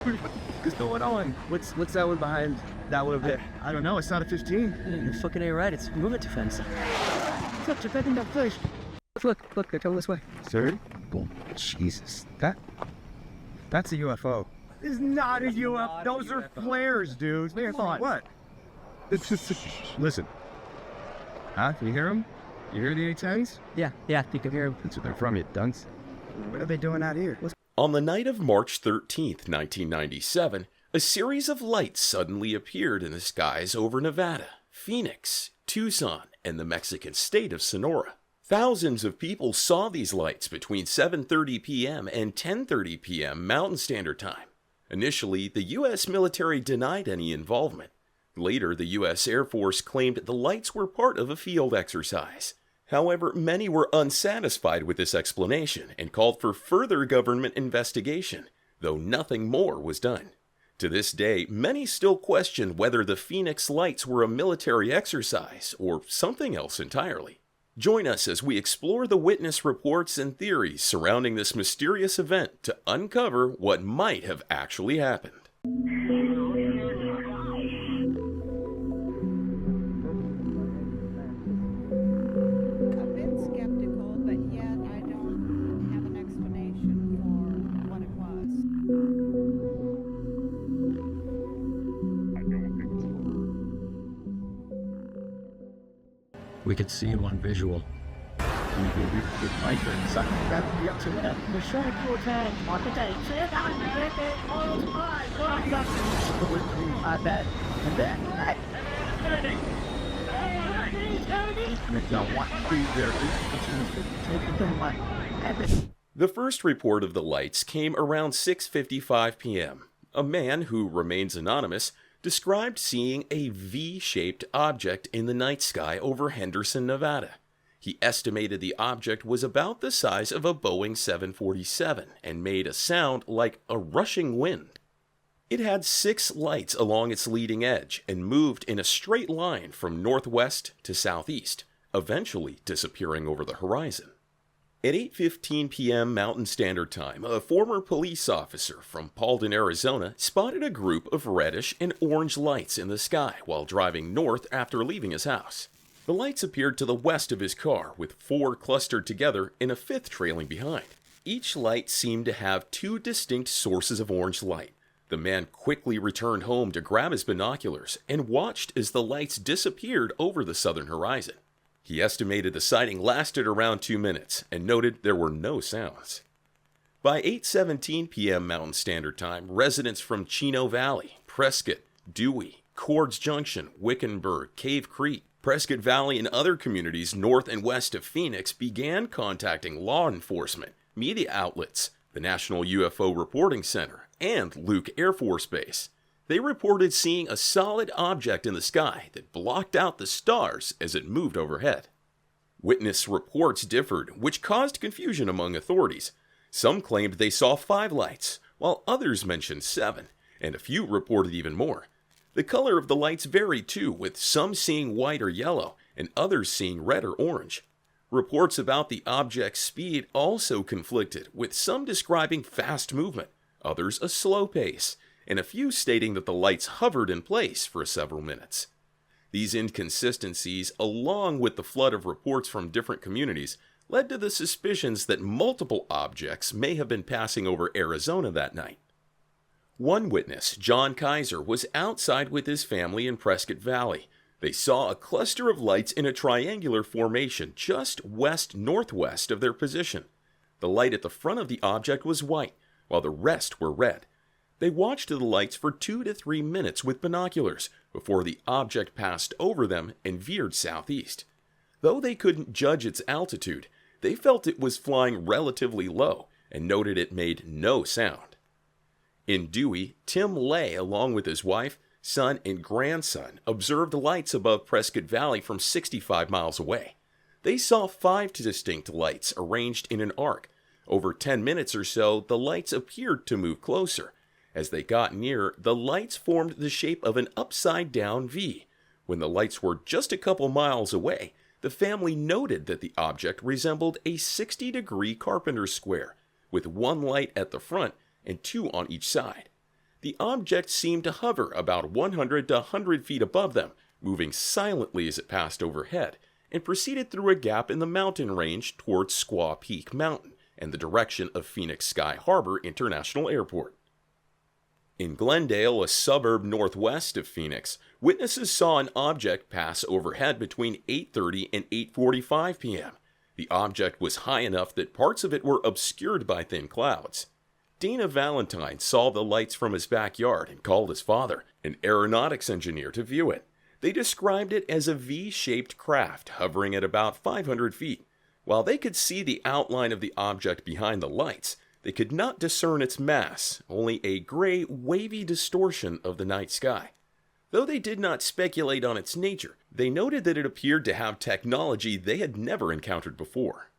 What's going on? What's that one behind that one over there? I don't know. It's not a 15. You're fucking ain't right. It's movement defense. Look, defending that place. Look, they're coming this way. Sir? Oh, Jesus. That's a UFO. It's not a UFO. Those are flares, dude. Flares on. What? It's just... Listen. Huh? Can you hear them? You hear the A-10s? Yeah, you can hear them. That's what they're from, you dunce. What are they doing out here? On the night of March 13th, 1997, a series of lights suddenly appeared in the skies over Nevada, Phoenix, Tucson, and the Mexican state of Sonora. Thousands of people saw these lights between 7:30 p.m. and 10:30 p.m. Mountain Standard Time. Initially, the U.S. military denied any involvement. Later, the U.S. Air Force claimed the lights were part of a field exercise. However, many were unsatisfied with this explanation and called for further government investigation, though nothing more was done. To this day, many still question whether the Phoenix lights were a military exercise or something else entirely. Join us as we explore the witness reports and theories surrounding this mysterious event to uncover what might have actually happened. We could see him on visual. The first report of the lights came around 6:55 p.m. A man, who remains anonymous, described seeing a V-shaped object in the night sky over Henderson, Nevada. He estimated the object was about the size of a Boeing 747 and made a sound like a rushing wind. It had 6 lights along its leading edge and moved in a straight line from northwest to southeast, eventually disappearing over the horizon. At 8:15 p.m. Mountain Standard Time, a former police officer from Paulden, Arizona, spotted a group of reddish and orange lights in the sky while driving north after leaving his house. The lights appeared to the west of his car, with 4 clustered together and a 5th trailing behind. Each light seemed to have 2 distinct sources of orange light. The man quickly returned home to grab his binoculars and watched as the lights disappeared over the southern horizon. He estimated the sighting lasted around 2 minutes and noted there were no sounds. By 8:17 p.m. Mountain Standard Time, residents from Chino Valley, Prescott, Dewey, Cords Junction, Wickenburg, Cave Creek, Prescott Valley, and other communities north and west of Phoenix began contacting law enforcement, media outlets, the National UFO Reporting Center, and Luke Air Force Base. They reported seeing a solid object in the sky that blocked out the stars as it moved overhead. Witness reports differed, which caused confusion among authorities. Some claimed they saw 5 lights, while others mentioned 7, and a few reported even more. The color of the lights varied too, with some seeing white or yellow, and others seeing red or orange. Reports about the object's speed also conflicted, with some describing fast movement, others a slow pace, and a few stating that the lights hovered in place for several minutes. These inconsistencies, along with the flood of reports from different communities, led to the suspicions that multiple objects may have been passing over Arizona that night. One witness, John Kaiser, was outside with his family in Prescott Valley. They saw a cluster of lights in a triangular formation just west-northwest of their position. The light at the front of the object was white, while the rest were red. They watched the lights for 2 to 3 minutes with binoculars before the object passed over them and veered southeast. Though they couldn't judge its altitude, they felt it was flying relatively low and noted it made no sound. In Dewey, Tim Lay, along with his wife, son, and grandson, observed lights above Prescott Valley from 65 miles away. They saw 5 distinct lights arranged in an arc. Over 10 minutes or so, the lights appeared to move closer. As they got near, the lights formed the shape of an upside-down V. When the lights were just a couple miles away, the family noted that the object resembled a 60-degree carpenter's square, with 1 light at the front and 2 on each side. The object seemed to hover about 100 to 100 feet above them, moving silently as it passed overhead, and proceeded through a gap in the mountain range towards Squaw Peak Mountain and the direction of Phoenix Sky Harbor International Airport. In Glendale, a suburb northwest of Phoenix, witnesses saw an object pass overhead between 8:30 and 8:45 p.m. The object was high enough that parts of it were obscured by thin clouds. Dana Valentine saw the lights from his backyard and called his father, an aeronautics engineer, to view it. They described it as a V-shaped craft hovering at about 500 feet. While they could see the outline of the object behind the lights, they could not discern its mass, only a gray, wavy distortion of the night sky. Though they did not speculate on its nature, they noted that it appeared to have technology they had never encountered before.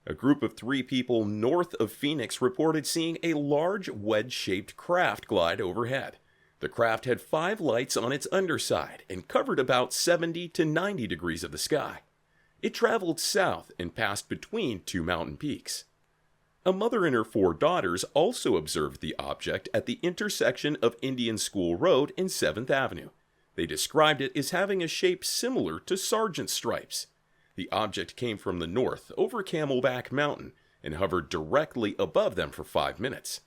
A group of 3 people north of Phoenix reported seeing a large wedge-shaped craft glide overhead. The craft had 5 lights on its underside and covered about 70 to 90 degrees of the sky. It traveled south and passed between 2 mountain peaks. A mother and her 4 daughters also observed the object at the intersection of Indian School Road and 7th Avenue. They described it as having a shape similar to sergeant's stripes. The object came from the north over Camelback Mountain and hovered directly above them for 5 minutes.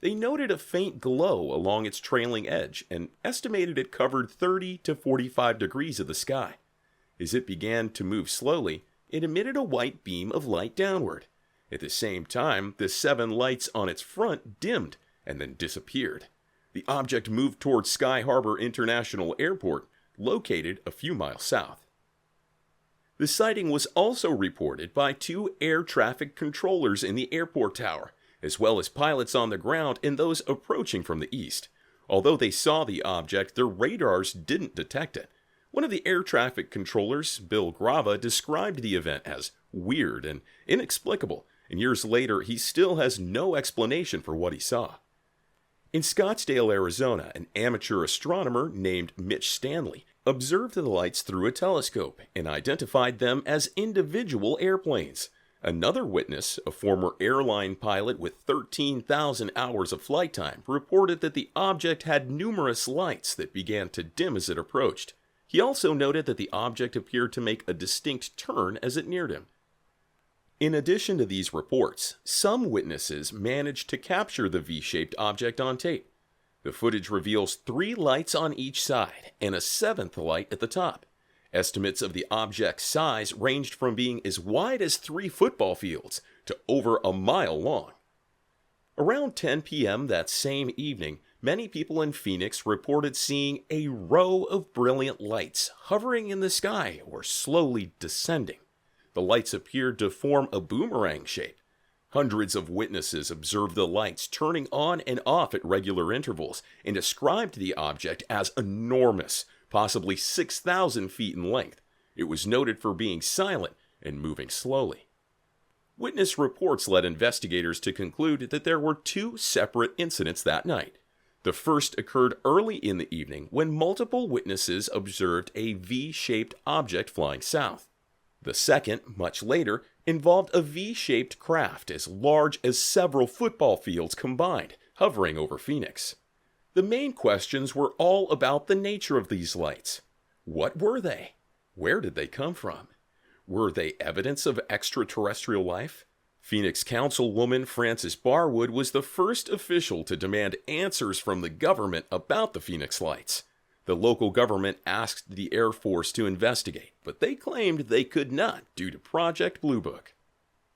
They noted a faint glow along its trailing edge and estimated it covered 30 to 45 degrees of the sky. As it began to move slowly, it emitted a white beam of light downward. At the same time, the 7 lights on its front dimmed and then disappeared. The object moved towards Sky Harbor International Airport, located a few miles south. The sighting was also reported by 2 air traffic controllers in the airport tower, as well as pilots on the ground and those approaching from the east. Although they saw the object, their radars didn't detect it. One of the air traffic controllers, Bill Grava, described the event as weird and inexplicable, and years later he still has no explanation for what he saw. In Scottsdale, Arizona, an amateur astronomer named Mitch Stanley observed the lights through a telescope and identified them as individual airplanes. Another witness, a former airline pilot with 13,000 hours of flight time, reported that the object had numerous lights that began to dim as it approached. He also noted that the object appeared to make a distinct turn as it neared him. In addition to these reports, some witnesses managed to capture the V-shaped object on tape. The footage reveals 3 lights on each side and a 7th light at the top. Estimates of the object's size ranged from being as wide as 3 football fields to over a mile long. Around 10 p.m. that same evening, many people in Phoenix reported seeing a row of brilliant lights hovering in the sky or slowly descending. The lights appeared to form a boomerang shape. Hundreds of witnesses observed the lights turning on and off at regular intervals and described the object as enormous, possibly 6,000 feet in length. It was noted for being silent and moving slowly. Witness reports led investigators to conclude that there were 2 separate incidents that night. The first occurred early in the evening when multiple witnesses observed a V-shaped object flying south. The second, much later, involved a V-shaped craft as large as several football fields combined, hovering over Phoenix. The main questions were all about the nature of these lights. What were they? Where did they come from? Were they evidence of extraterrestrial life? Phoenix Councilwoman Frances Barwood was the first official to demand answers from the government about the Phoenix lights. The local government asked the Air Force to investigate, but they claimed they could not due to Project Blue Book.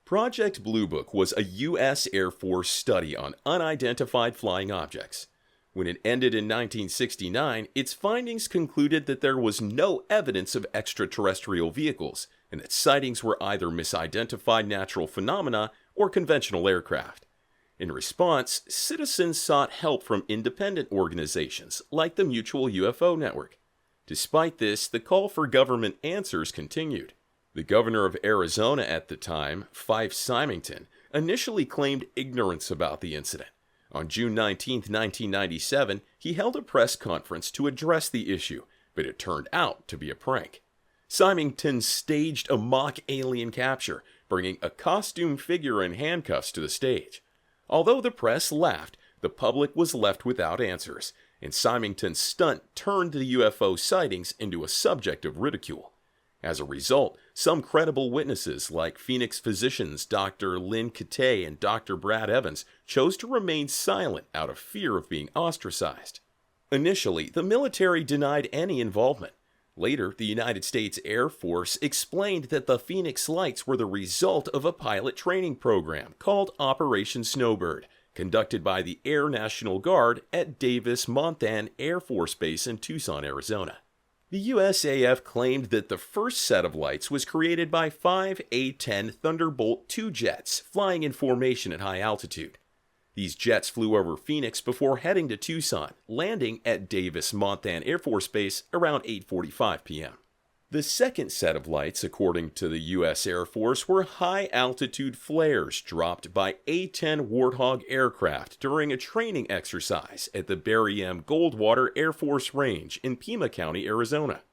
Project Blue Book was a U.S. Air Force study on unidentified flying objects. When it ended in 1969, its findings concluded that there was no evidence of extraterrestrial vehicles, and that sightings were either misidentified natural phenomena or conventional aircraft. In response, citizens sought help from independent organizations like the Mutual UFO Network. Despite this, the call for government answers continued. The governor of Arizona at the time, Fife Symington, initially claimed ignorance about the incident. On June 19, 1997, he held a press conference to address the issue, but it turned out to be a prank. Symington staged a mock alien capture, bringing a costume figure in handcuffs to the stage. Although the press laughed, The public was left without answers, and Symington's stunt turned the UFO sightings into a subject of ridicule. As a result, some credible witnesses like Phoenix physicians Dr. Lynn Katay and Dr. Brad Evans chose to remain silent out of fear of being ostracized. Initially, the military denied any involvement. Later, the United States Air Force explained that the Phoenix Lights were the result of a pilot training program called Operation Snowbird, conducted by the Air National Guard at Davis-Monthan Air Force Base in Tucson, Arizona. The USAF claimed that the first set of lights was created by 5 A-10 Thunderbolt II jets flying in formation at high altitude. These jets flew over Phoenix before heading to Tucson, landing at Davis-Monthan Air Force Base around 8:45 p.m. The second set of lights, according to the U.S. Air Force, were high-altitude flares dropped by A-10 Warthog aircraft during a training exercise at the Barry M. Goldwater Air Force Range in Pima County, Arizona.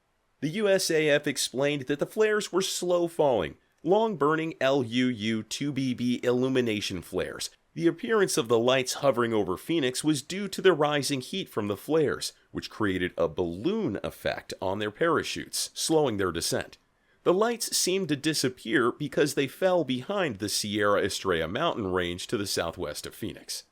The USAF explained that the flares were slow-falling, long-burning LUU-2BB illumination flares. The appearance of the lights hovering over Phoenix was due to the rising heat from the flares, which created a balloon effect on their parachutes, slowing their descent. The lights seemed to disappear because they fell behind the Sierra Estrella mountain range to the southwest of Phoenix.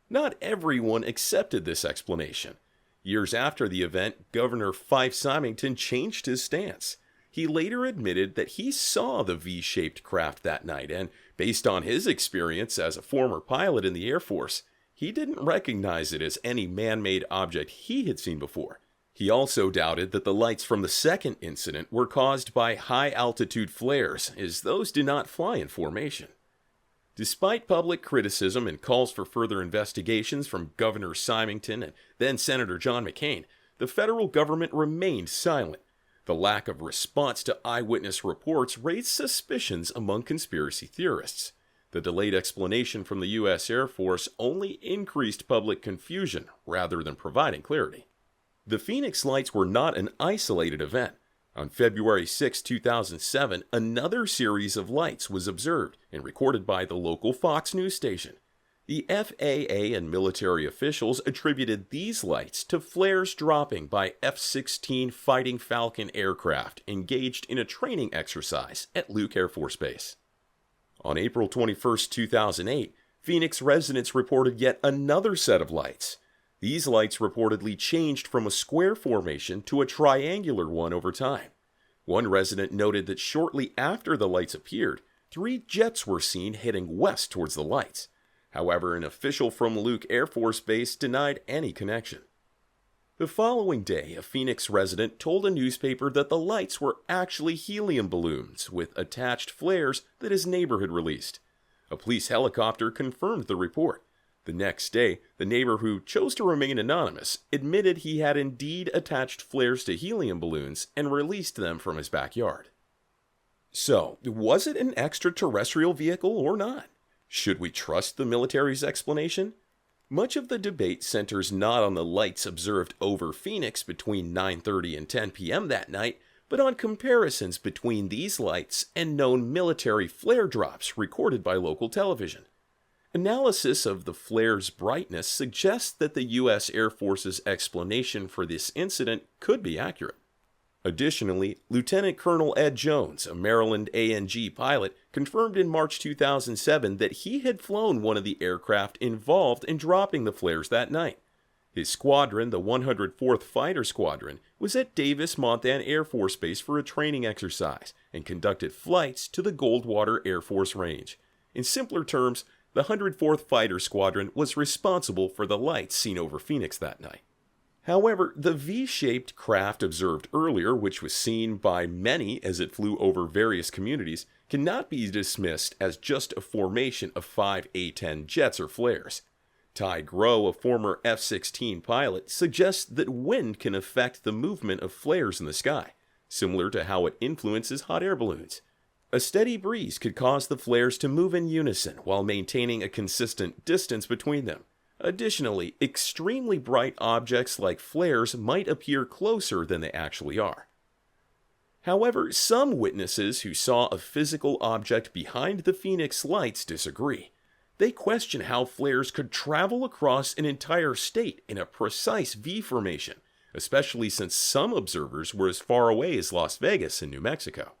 Not everyone accepted this explanation. Years after the event, Governor Fife Symington changed his stance. He later admitted that he saw the V-shaped craft that night, and based on his experience as a former pilot in the Air Force, he didn't recognize it as any man-made object he had seen before. He also doubted that the lights from the second incident were caused by high-altitude flares, as those do not fly in formation. Despite public criticism and calls for further investigations from Governor Symington and then Senator John McCain, the federal government remained silent. The lack of response to eyewitness reports raised suspicions among conspiracy theorists. The delayed explanation from the U.S. Air Force only increased public confusion rather than providing clarity. The Phoenix Lights were not an isolated event. On February 6, 2007, another series of lights was observed and recorded by the local Fox News station. The FAA and military officials attributed these lights to flares dropping by F-16 Fighting Falcon aircraft engaged in a training exercise at Luke Air Force Base. On April 21, 2008, Phoenix residents reported yet another set of lights. These lights reportedly changed from a square formation to a triangular one over time. One resident noted that shortly after the lights appeared, 3 jets were seen heading west towards the lights. However, an official from Luke Air Force Base denied any connection. The following day, a Phoenix resident told a newspaper that the lights were actually helium balloons with attached flares that his neighbor had released. A police helicopter confirmed the report. The next day, the neighbor, who chose to remain anonymous, admitted he had indeed attached flares to helium balloons and released them from his backyard. So, was it an extraterrestrial vehicle or not? Should we trust the military's explanation? Much of the debate centers not on the lights observed over Phoenix between 9:30 and 10 p.m. that night, but on comparisons between these lights and known military flare drops recorded by local television. Analysis of the flare's brightness suggests that the U.S. Air Force's explanation for this incident could be accurate. Additionally, Lieutenant Colonel Ed Jones, a Maryland ANG pilot, confirmed in March 2007 that he had flown one of the aircraft involved in dropping the flares that night. His squadron, the 104th Fighter Squadron, was at Davis-Monthan Air Force Base for a training exercise and conducted flights to the Goldwater Air Force Range. In simpler terms, the 104th Fighter Squadron was responsible for the lights seen over Phoenix that night. However, the V-shaped craft observed earlier, which was seen by many as it flew over various communities, cannot be dismissed as just a formation of 5 A-10 jets or flares. Ty Groh, a former F-16 pilot, suggests that wind can affect the movement of flares in the sky, similar to how it influences hot air balloons. A steady breeze could cause the flares to move in unison while maintaining a consistent distance between them. Additionally, extremely bright objects like flares might appear closer than they actually are. However, some witnesses who saw a physical object behind the Phoenix Lights disagree. They question how flares could travel across an entire state in a precise V formation, especially since some observers were as far away as Las Vegas in New Mexico.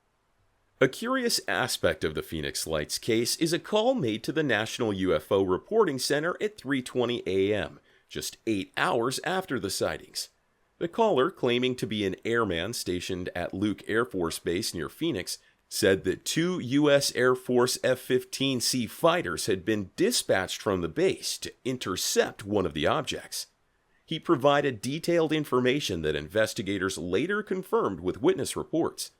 A curious aspect of the Phoenix Lights case is a call made to the National UFO Reporting Center at 3:20 a.m., just 8 hours after the sightings. The caller, claiming to be an airman stationed at Luke Air Force Base near Phoenix, said that 2 U.S. Air Force F-15C fighters had been dispatched from the base to intercept one of the objects. He provided detailed information that investigators later confirmed with witness reports.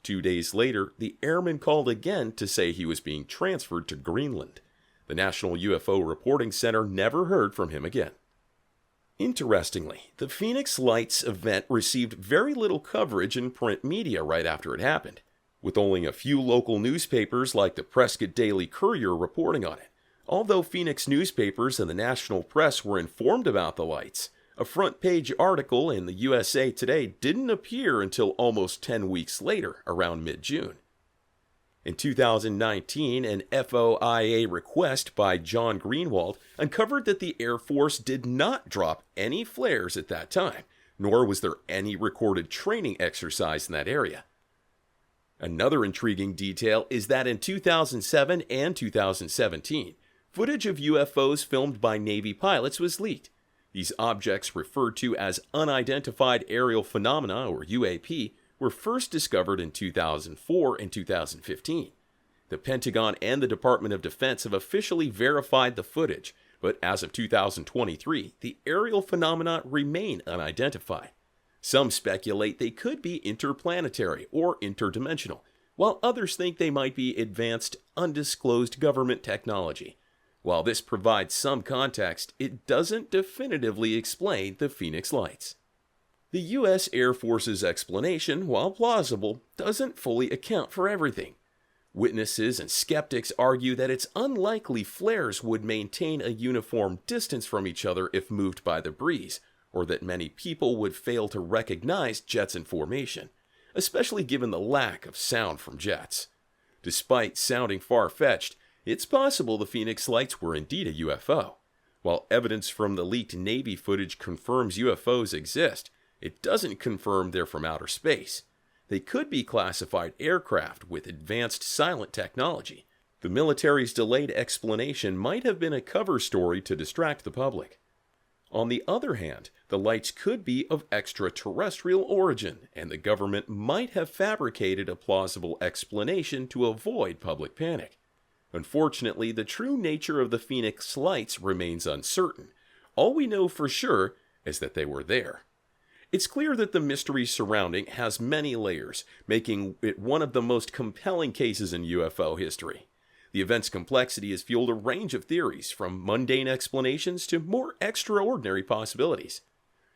2 days later, the airman called again to say he was being transferred to Greenland. The National UFO Reporting Center never heard from him again. Interestingly, the Phoenix Lights event received very little coverage in print media right after it happened, with only a few local newspapers like the Prescott Daily Courier reporting on it. Although Phoenix newspapers and the national press were informed about the lights, a front-page article in the USA Today didn't appear until almost 10 weeks later, around mid-June. In 2019, an FOIA request by John Greenwald uncovered that the Air Force did not drop any flares at that time, nor was there any recorded training exercise in that area. Another intriguing detail is that in 2007 and 2017, footage of UFOs filmed by Navy pilots was leaked. These objects, referred to as unidentified aerial phenomena, or UAP, were first discovered in 2004 and 2015. The Pentagon and the Department of Defense have officially verified the footage, but as of 2023, the aerial phenomena remain unidentified. Some speculate they could be interplanetary or interdimensional, while others think they might be advanced, undisclosed government technology. While this provides some context, it doesn't definitively explain the Phoenix Lights. The U.S. Air Force's explanation, while plausible, doesn't fully account for everything. Witnesses and skeptics argue that it's unlikely flares would maintain a uniform distance from each other if moved by the breeze, or that many people would fail to recognize jets in formation, especially given the lack of sound from jets. Despite sounding far-fetched, it's possible the Phoenix Lights were indeed a UFO. While evidence from the leaked Navy footage confirms UFOs exist, it doesn't confirm they're from outer space. They could be classified aircraft with advanced silent technology. The military's delayed explanation might have been a cover story to distract the public. On the other hand, the lights could be of extraterrestrial origin, and the government might have fabricated a plausible explanation to avoid public panic. Unfortunately, the true nature of the Phoenix Lights remains uncertain. All we know for sure is that they were there. It's clear that the mystery surrounding has many layers, making it one of the most compelling cases in UFO history. The event's complexity has fueled a range of theories, from mundane explanations to more extraordinary possibilities.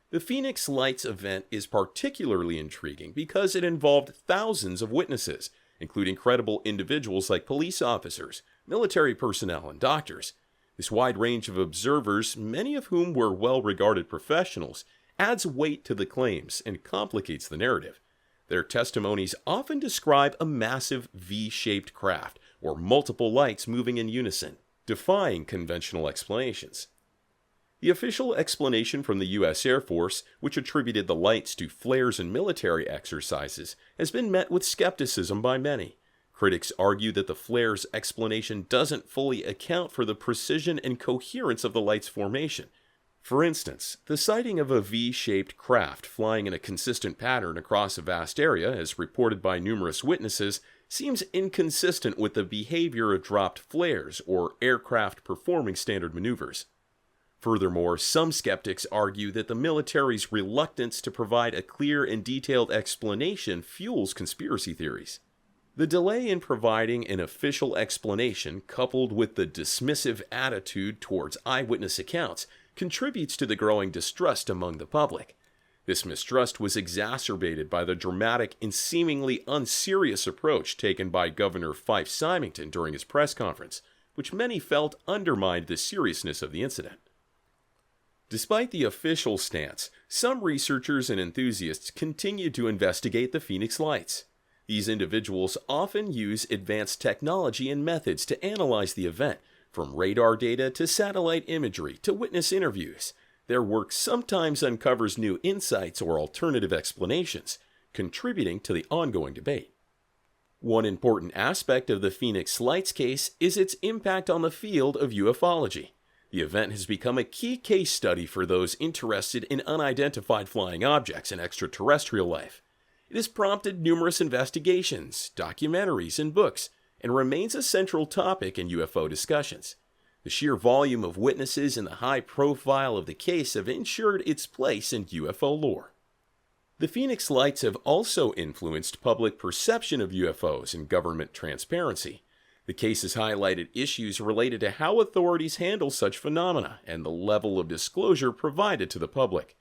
The Phoenix Lights event is particularly intriguing because it involved thousands of witnesses, including credible individuals like police officers, military personnel, and doctors. This wide range of observers, many of whom were well-regarded professionals, adds weight to the claims and complicates the narrative. Their testimonies often describe a massive V-shaped craft, or multiple lights moving in unison, defying conventional explanations. The official explanation from the U.S. Air Force, which attributed the lights to flares and military exercises, has been met with skepticism by many. Critics argue that the flares explanation doesn't fully account for the precision and coherence of the light's formation. For instance, the sighting of a V-shaped craft flying in a consistent pattern across a vast area, as reported by numerous witnesses, seems inconsistent with the behavior of dropped flares or aircraft performing standard maneuvers. Furthermore, some skeptics argue that the military's reluctance to provide a clear and detailed explanation fuels conspiracy theories. The delay in providing an official explanation, coupled with the dismissive attitude towards eyewitness accounts, contributes to the growing distrust among the public. This mistrust was exacerbated by the dramatic and seemingly unserious approach taken by Governor Fife Symington during his press conference, which many felt undermined the seriousness of the incident. Despite the official stance, some researchers and enthusiasts continued to investigate the Phoenix Lights. These individuals often use advanced technology and methods to analyze the event, From radar data to satellite imagery to witness interviews, their work sometimes uncovers new insights or alternative explanations, contributing to the ongoing debate. One important aspect of the Phoenix Lights case is its impact on the field of ufology. The event has become a key case study for those interested in unidentified flying objects and extraterrestrial life. It has prompted numerous investigations, documentaries, and books, and remains a central topic in UFO discussions. The sheer volume of witnesses and the high profile of the case have ensured its place in UFO lore. The Phoenix Lights have also influenced public perception of UFOs and government transparency. The case has highlighted issues related to how authorities handle such phenomena and the level of disclosure provided to the public.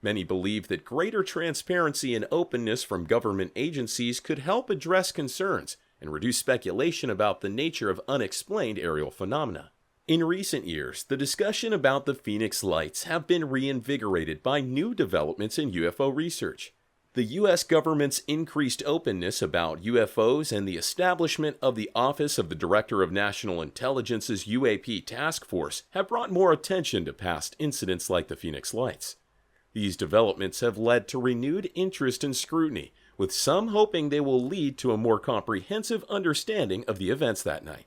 Many believe that greater transparency and openness from government agencies could help address concerns and reduce speculation about the nature of unexplained aerial phenomena. In recent years, the discussion about the Phoenix Lights have been reinvigorated by new developments in UFO research. The U.S. government's increased openness about UFOs and the establishment of the Office of the Director of National Intelligence's UAP Task Force have brought more attention to past incidents like the Phoenix Lights. These developments have led to renewed interest and scrutiny, with some hoping they will lead to a more comprehensive understanding of the events that night.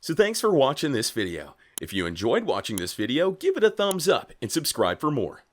So thanks for watching this video. If you enjoyed watching this video, give it a thumbs up and subscribe for more.